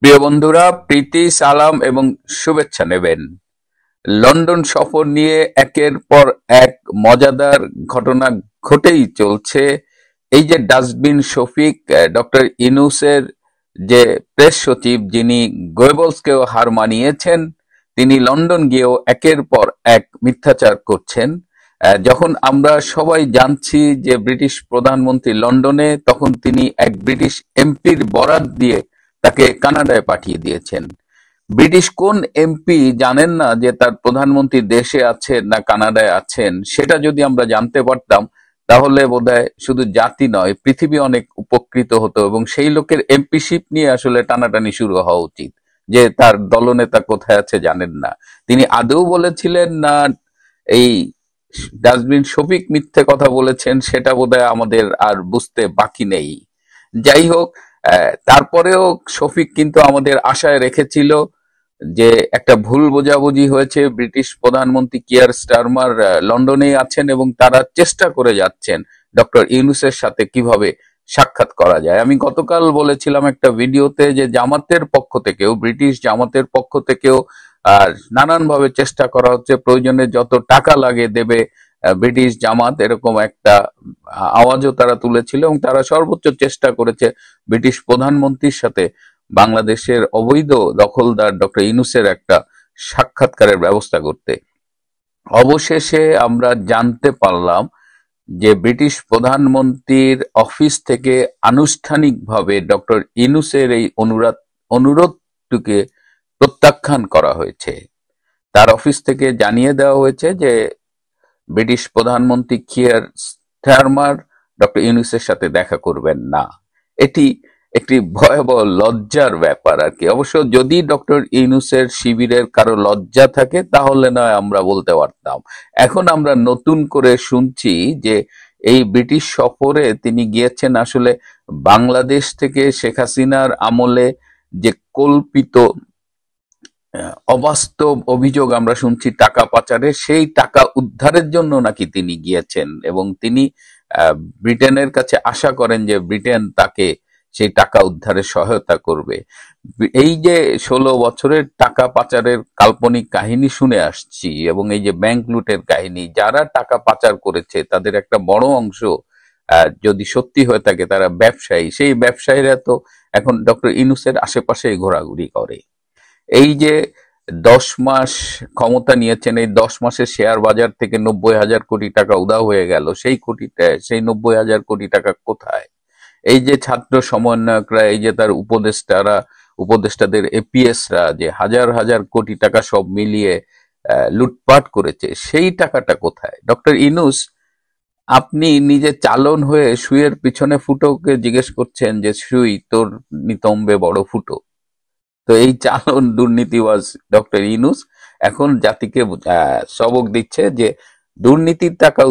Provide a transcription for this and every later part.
প্রিয় বন্ধুরা, প্রীতি, সালাম এবং শুভেচ্ছা নেবেন। লন্ডন সফর নিয়ে একের পর এক মজাদার ঘটনা ঘটেই চলছে। এই যে ডাস্টবিন শফিক, ডক্টর ইউনূসের যে প্রেস সচিব, যিনি গোয়েবলসকেও হার মানিয়েছেন, তিনি লন্ডন গিয়েও একের পর এক মিথ্যাচার করছেন। যখন আমরা সবাই জানছি যে ব্রিটিশ প্রধানমন্ত্রী লন্ডনে, তখন তিনি এক ব্রিটিশ এমপির বরাত দিয়ে তাকে কানাডায় পাঠিয়ে দিয়েছেন। ব্রিটিশ কোন এমপি জানেন না যে তার প্রধানমন্ত্রী দেশে আছেন না কানাডায় আছেন? সেটা যদি আমরা জানতে পারতাম, তাহলে বোধহয় শুধু জাতি নয়, পৃথিবী অনেক উপকৃত হতো এবং সেই লোকের এমপিশিপ নিয়ে আসলে টানাটানি শুরু হওয়া উচিত যে তার দলনেতা কোথায় আছে জানেন না। তিনি আদৌ বলেছিলেন না এই ডাস্টবিন শফিক মিথ্যে কথা বলেছেন, সেটা বোধহয় আমাদের আর বুঝতে বাকি নেই। যাই হোক, তারপরেও শফিক কিন্তু আমাদের আশায় রেখেছিল যে একটা ভুল বোঝাবুঝি হয়েছে, ব্রিটিশ প্রধানমন্ত্রী কিয়ার স্টারমার লন্ডনেই আছেন এবং তারা চেষ্টা করে যাচ্ছেন ডক্টর ইউনূসের সাথে কিভাবে সাক্ষাৎ করা যায়। আমি গতকাল বলেছিলাম একটা ভিডিওতে যে জামাতের পক্ষ থেকেও, ব্রিটিশ জামাতের পক্ষ থেকেও নানানভাবে চেষ্টা করা হচ্ছে, প্রয়োজনে যত টাকা লাগে দেবে ব্রিটিশ জামাত, এরকম একটা আওয়াজও তারা তুলেছিল এবং তারা সর্বোচ্চ চেষ্টা করেছে ব্রিটিশ প্রধানমন্ত্রীর সাথে বাংলাদেশের অবৈধ দখলদার ডক্টর ইউনূসের একটা সাক্ষাৎকারের ব্যবস্থা করতে। অবশেষে আমরা জানতে পারলাম যে ব্রিটিশ প্রধানমন্ত্রীর অফিস থেকে আনুষ্ঠানিকভাবে ডক্টর ইউনূসের এই অনুরোধটিকে প্রত্যাখ্যান করা হয়েছে। তার অফিস থেকে জানিয়ে দেওয়া হয়েছে যে ব্রিটিশ প্রধানমন্ত্রী কিয়ার স্টারমার ডক্টর ইউনূসের সাথে দেখা করবেন না। এটি একটি ভয়াবহ লজ্জার ব্যাপার আর কি। অবশ্য যদি ডক্টর ইউনূসের শিবিরের কারো লজ্জা থাকে তাহলে নয় আমরা বলতে পারতাম। এখন আমরা নতুন করে শুনছি যে এই ব্রিটিশ সফরে তিনি গিয়েছেন আসলে বাংলাদেশ থেকে শেখ হাসিনার আমলে যে কল্পিত অবাস্তব অভিযোগ আমরা শুনছি টাকা পাচারের, সেই টাকা উদ্ধারের জন্য নাকি তিনি গিয়েছেন এবং তিনি ব্রিটেনের কাছে আশা করেন যে ব্রিটেন তাকে সেই টাকা উদ্ধারে সহায়তা করবে। এই যে 16 বছরের টাকা পাচারের কাল্পনিক কাহিনী শুনে আসছি এবং এই যে ব্যাংক লুটের কাহিনী, যারা টাকা পাচার করেছে তাদের একটা বড় অংশ যদি সত্যি হয়ে থাকে তারা ব্যবসায়ী। সেই ব্যবসায়ীরা তো এখন ডক্টর ইউনূসের আশেপাশেই ঘোরাঘুরি করে। এই যে 10 মাস ক্ষমতা নিয়েছেন, এই 10 মাসের শেয়ার বাজার থেকে 90,000 কোটি টাকা উধাও হয়ে গেল। সেই 90,000 কোটি টাকা কোথায়? এই যে ছাত্র সমন্বয়করা, এই যে তার উপদেষ্টাদের এপিএসরা যে হাজার হাজার কোটি টাকা সব মিলিয়ে লুটপাট করেছে, সেই টাকাটা কোথায়? ডক্টর ইউনূস, আপনি নিজে চালন হয়ে সুইয়ের পিছনে ফুটোকে জিজ্ঞেস করছেন যে সুই তোর নিতম্বে বড় ফুটো। তো এই চালন দুর্নীতিবাজ ডক্টর ইউনূস এখন জাতিকে সবক দিচ্ছে যে দুর্নীতির টাকা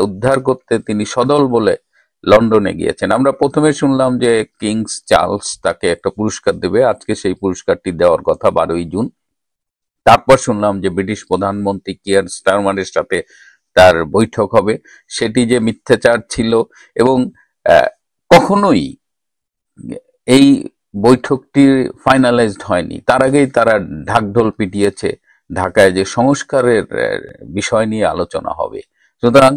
উদ্ধার করতে তিনি সদল বলে লন্ডনে গিয়েছেন। আমরা প্রথমে শুনলাম যে কিংস চার্লস তাকে একটা পুরস্কার দেবে, আজকে সেই পুরস্কারটি দেওয়ার কথা 12ই জুন। তারপর শুনলাম যে ব্রিটিশ প্রধানমন্ত্রী কিয়ার স্টারমারের সাথে তার বৈঠক হবে, সেটি যে মিথ্যাচার ছিল এবং কখনোই এই বৈঠকটি ফাইনালাইজড হয়নি। তার আগেই তারা ঢাকঢোল পিটিয়েছে ঢাকায় যে সংস্কারের বিষয় নিয়ে আলোচনা হবে। সুতরাং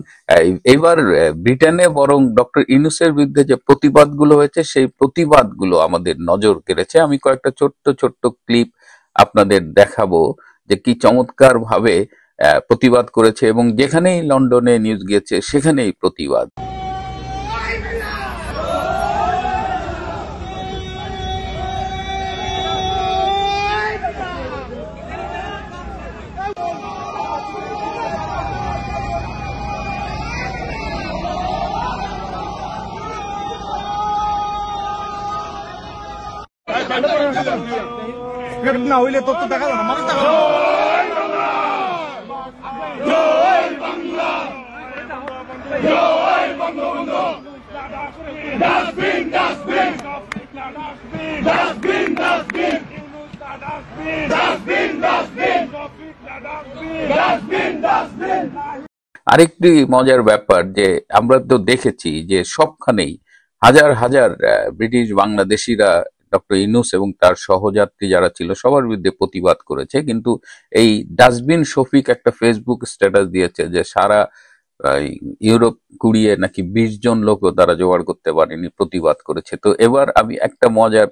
এবার ব্রিটেনে বরং ডক্টর ইউনূসের বিরুদ্ধে যে প্রতিবাদগুলো হয়েছে, সেই প্রতিবাদগুলো আমাদের নজর কেড়েছে। আমি কয়েকটা ছোট্ট ছোট্ট ক্লিপ আপনাদের দেখাবো যে কি চমৎকার ভাবে প্রতিবাদ করেছে এবং যেখানেই লন্ডনে নিউজ গিয়েছে সেখানেই প্রতিবাদ। না হইলে তোর তো দেখা যায় না, মানুষ দেখা আরেকটি মজার ব্যাপার যে আমরা তো দেখেছি যে সবখানেই হাজার হাজার ব্রিটিশ বাংলাদেশিরা ডক্টর ইউনূস এবং তার সহযাত্রী যারা ছিল সবার বিরুদ্ধে প্রতিবাদ করেছে। কিন্তু এই ডাস্টবিন শফিক একটা ফেসবুক স্ট্যাটাস দিয়েছে যে সারা ইউরোপ কুড়িয়ে নাকি 20 জন লোকও তারা জোগাড় করতে পারেনি, প্রতিবাদ করেছে। তো এবার আমি একটা মজার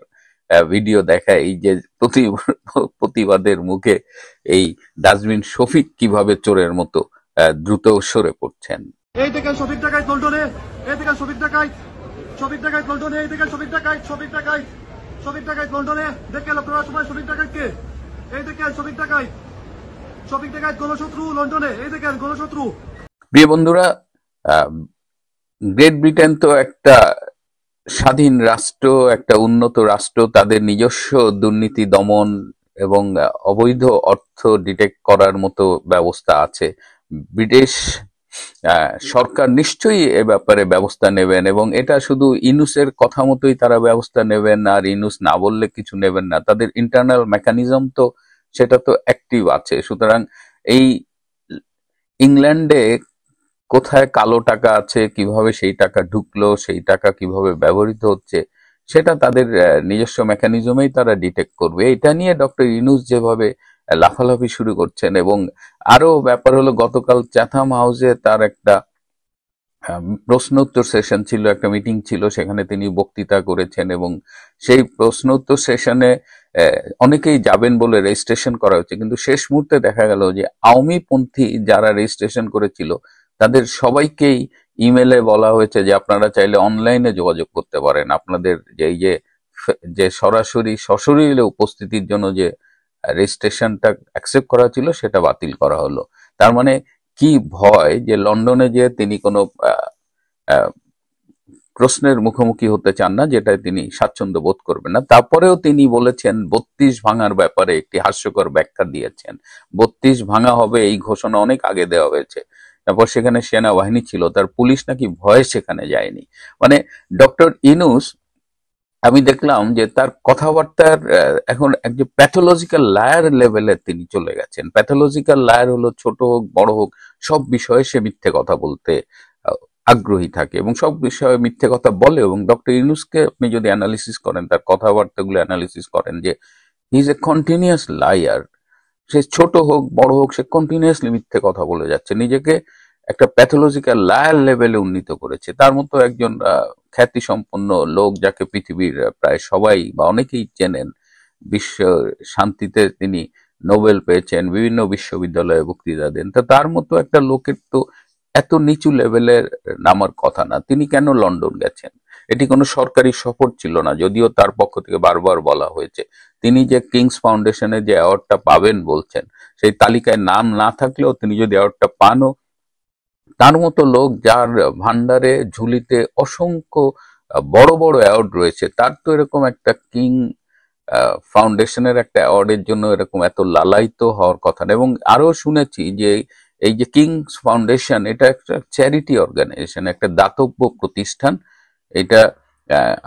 ভিডিও দেখাই যে প্রতিবাদের মুখে এই ডাস্টবিন শফিক কিভাবে চোরের মতো দ্রুত সরে পড়ছেন। এই দেখেন শফিক ডাকাইত লন্ডনে, এই দেখেন শফিক ডাকাইত, শফিক ডাকাইত লন্ডনে, এই দেখেন শফিক ডাকাইত, শফিক ডাকাইত, শফিক ডাকাইত লন্ডনে। দেখেন আপনারা সবাই শফিক ডাকাইতকে, এই দেখেন শফিক ডাকাইত, শফিক ডাকাইত গণশত্রু লন্ডনে, এই দেখেন গণশত্রু। প্রিয় বন্ধুরা, গ্রেট ব্রিটেন তো একটা স্বাধীন রাষ্ট্র, একটা উন্নত রাষ্ট্র। তাদের নিজস্ব দুর্নীতি দমন এবং অবৈধ অর্থ ডিটেক্ট করার মতো ব্যবস্থা আছে। ব্রিটিশ সরকার নিশ্চয়ই এ ব্যাপারে ব্যবস্থা নেবেন, এবং এটা শুধু ইউনূসের কথা মতোই তারা ব্যবস্থা নেবেন, আর ইউনূস না বললে কিছু নেবেন না। তাদের ইন্টারনাল মেকানিজম তো সেটা তো অ্যাক্টিভ আছে। সুতরাং এই ইংল্যান্ডে কোথায় কালো টাকা আছে, কিভাবে সেই টাকা ঢুকলো, সেই টাকা কিভাবে ব্যবহৃত হচ্ছে, সেটা তাদের নিজস্ব মেকানিজমেই তারা ডিটেক্ট করবে। এটা নিয়ে ডক্টর ইউনূস যেভাবে লাফালাফি শুরু করছেন, এবং আরো ব্যাপার হলো গতকাল চ্যাথাম হাউসে তার একটা প্রশ্ন উত্তর সেশন ছিল, একটা মিটিং ছিল, সেখানে তিনি বক্তৃতা করেছেন, এবং সেই প্রশ্ন উত্তর সেশনে অনেকেই যাবেন বলে রেজিস্ট্রেশন করা হচ্ছে, কিন্তু শেষ মুহূর্তে দেখা গেল যে আওয়ামী পন্থী যারা রেজিস্ট্রেশন করেছিল তাদের সবাইকেই ইমেলে বলা হয়েছে যে আপনারা চাইলে অনলাইনে যোগাযোগ করতে পারেন, আপনাদের যে সরাসরি সশরীরে উপস্থিতির জন্য যে রেজিস্ট্রেশনটা অ্যাকসেপ্ট করা ছিল সেটা বাতিল করা হলো। তার মানে কি ভয় যে লন্ডনে যে তিনি কোনো প্রশ্নের মুখোমুখি হতে চান না, যেটায় তিনি স্বাচ্ছন্দ্য বোধ করবেন না। তারপরেও তিনি বলেছেন 32 ভাঙার ব্যাপারে একটি হাস্যকর ব্যাখ্যা দিয়েছেন। 32 ভাঙা হবে এই ঘোষণা অনেক আগে দেওয়া হয়েছে, তারপর সেখানে সেনাবাহিনী ছিল, তার পুলিশ নাকি ভয়ে সেখানে যায়নি। মানে ডক্টর ইউনূস, আমি দেখলাম যে তার কথাবার্তার এখন একজন প্যাথোলজিক্যাল লায়ার লেভেলে তিনি চলে গেছেন। প্যাথোলজিক্যাল লায়ার হলো ছোট হোক বড় হোক সব বিষয়ে সে মিথ্যে কথা বলতে আগ্রহী থাকে এবং সব বিষয়ে মিথ্যে কথা বলে। এবং ডক্টর ইউনূসকে আপনি যদি অ্যানালিসিস করেন, তার কথাবার্তাগুলো অ্যানালিসিস করেন, যে he is a continuous liar. সে ছোট হোক বড় হোক সে কন্টিনিউয়াসলি মিথ্যে কথা বলে যাচ্ছে, নিজেকে একটা প্যাথোলজিক্যাল লায়ার লেভেলে উন্নীত করেছে। তার মতো একজন খ্যাতি সম্পন্ন লোক, যাকে পৃথিবীর প্রায় সবাই বা অনেকেই চেনেন, বিশ্ব শান্তিতে তিনি নোবেল পেয়েছেন, বিভিন্ন বিশ্ববিদ্যালয়ে বক্তৃতা দেন, তো তার মতো একটা লোকের তো এত নিচু লেভেলের নামার কথা না। তিনি কেন লন্ডন গেছেন? এটি কোনো সরকারি সফর ছিল না, যদিও তার পক্ষ থেকে বারবার বলা হয়েছে। তিনি যে কিংস ফাউন্ডেশনে যে অ্যাওয়ার্ডটা পাবেন বলছেন, সেই তালিকায় নাম না থাকলেও তিনি যদি অ্যাওয়ার্ডটা পানও, তার মতো লোক যার ভান্ডারে ঝুলিতে অসংখ্য বড় বড় অ্যাওয়ার্ড রয়েছে, তার তো এরকম একটা কিং ফাউন্ডেশনের একটা অ্যাওয়ার্ডের জন্য এরকম এত লালায়িত হওয়ার কথা না। এবং আরো শুনেছি যে এই যে কিংস ফাউন্ডেশন, এটা একটা চ্যারিটি অর্গানাইজেশন, একটা দাতব্য প্রতিষ্ঠান। এটা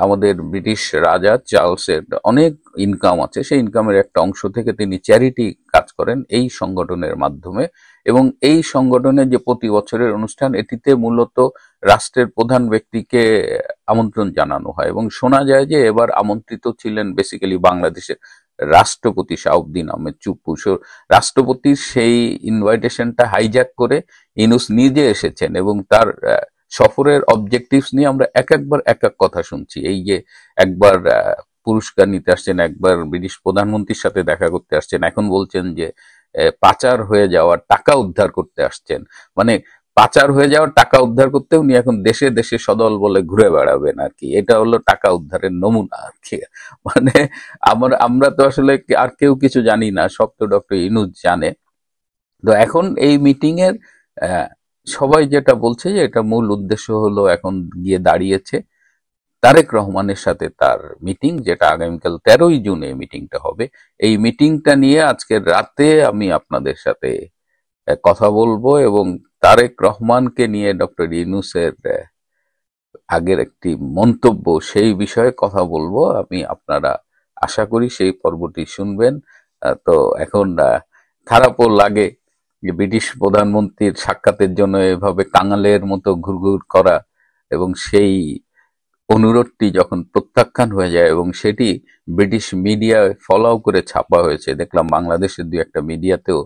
আমাদের ব্রিটিশ রাজা চার্লসের অনেক ইনকাম আছে, সেই ইনকামের একটা অংশ থেকে তিনি চ্যারিটি কাজ করেন এই সংগঠনের মাধ্যমে। এবং এই সংগঠনের যে প্রতি বছরের অনুষ্ঠান, এটিতে মূলত রাষ্ট্রের প্রধান ব্যক্তিকে আমন্ত্রণ জানানো হয়, এবং শোনা যায় যে এবার আমন্ত্রিত ছিলেন বেসিক্যালি বাংলাদেশের রাষ্ট্রপতি শাহাবুদ্দিন আহমেদ চুপ্পু। রাষ্ট্রপতির সেই ইনভাইটেশনটা হাইজ্যাক করে ইউনূস নিজে এসেছেন, এবং তার সফরের অবজেক্টিভস নিয়ে আমরা একবার এক এক কথা শুনছি। এই যে একবার পুরস্কার নিতে আসছেন, একবার ব্রিটিশ প্রধানমন্ত্রীর সাথে দেখা করতে আসছেন, এখন বলছেন যে পাচার হয়ে যাওয়ার টাকা উদ্ধার করতে আসছেন। মানে পাচার হয়ে যাওয়ার টাকা উদ্ধার করতে উনি এখন দেশে দেশে সদল বলে ঘুরে বেড়াবেন আর কি। এটা হলো টাকা উদ্ধারের নমুনা আর কি। মানে আমরা তো আসলে আর কেউ কিছু জানি না, সব তো ডক্টর ইউনূস জানে। তো এখন এই মিটিং এর সবাই যেটা বলছে যে এটা মূল উদ্দেশ্য হলো, এখন গিয়ে দাঁড়িয়েছে তারেক রহমানের সাথে তার মিটিং, যেটা আগামীকাল 13ই জুন এই মিটিংটা হবে। এই মিটিংটা নিয়ে আজকের রাতে আমি আপনাদের সাথে কথা বলবো, এবং তারেক রহমানকে নিয়ে ডক্টর ইউনূসের আগের একটি মন্তব্য, সেই বিষয়ে কথা বলবো আমি। আপনারা আশা করি সেই পর্বটি শুনবেন। তো এখন খারাপও লাগে যে ব্রিটিশ প্রধানমন্ত্রীর সাক্ষাতের জন্য এভাবে কাঙালের মতো ঘুরঘুর করা, এবং সেই অনুরোধটি যখন প্রত্যাখ্যান হয়ে যায় এবং সেটি ব্রিটিশ মিডিয়ায় ফলো করে ছাপা হয়েছে, দেখলাম বাংলাদেশের দুই একটা মিডিয়াতেও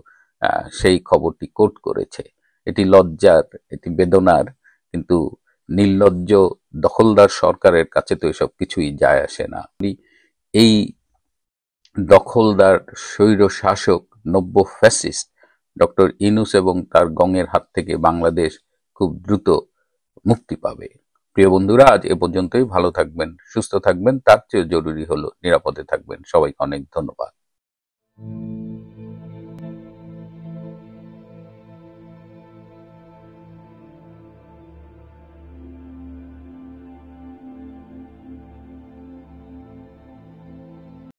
সেই খবরটি কোট করেছে। এটি লজ্জার, এটি বেদনার, কিন্তু নির্লজ্জ দখলদার সরকারের কাছে তো এসব কিছুই যায় আসে না। এই দখলদার স্বৈর শাসক নব্য ফ্যাসিস্ট ডক্টর ইউনূস এবং তার গঙের হাত থেকে বাংলাদেশ খুব দ্রুত মুক্তি পাবে। প্রিয় বন্ধুরা, আজ এ পর্যন্তই। ভালো থাকবেন, সুস্থ থাকবেন, তার চেয়ে জরুরি হলো নিরাপদে থাকবেন। সবাইকে অনেক ধন্যবাদ।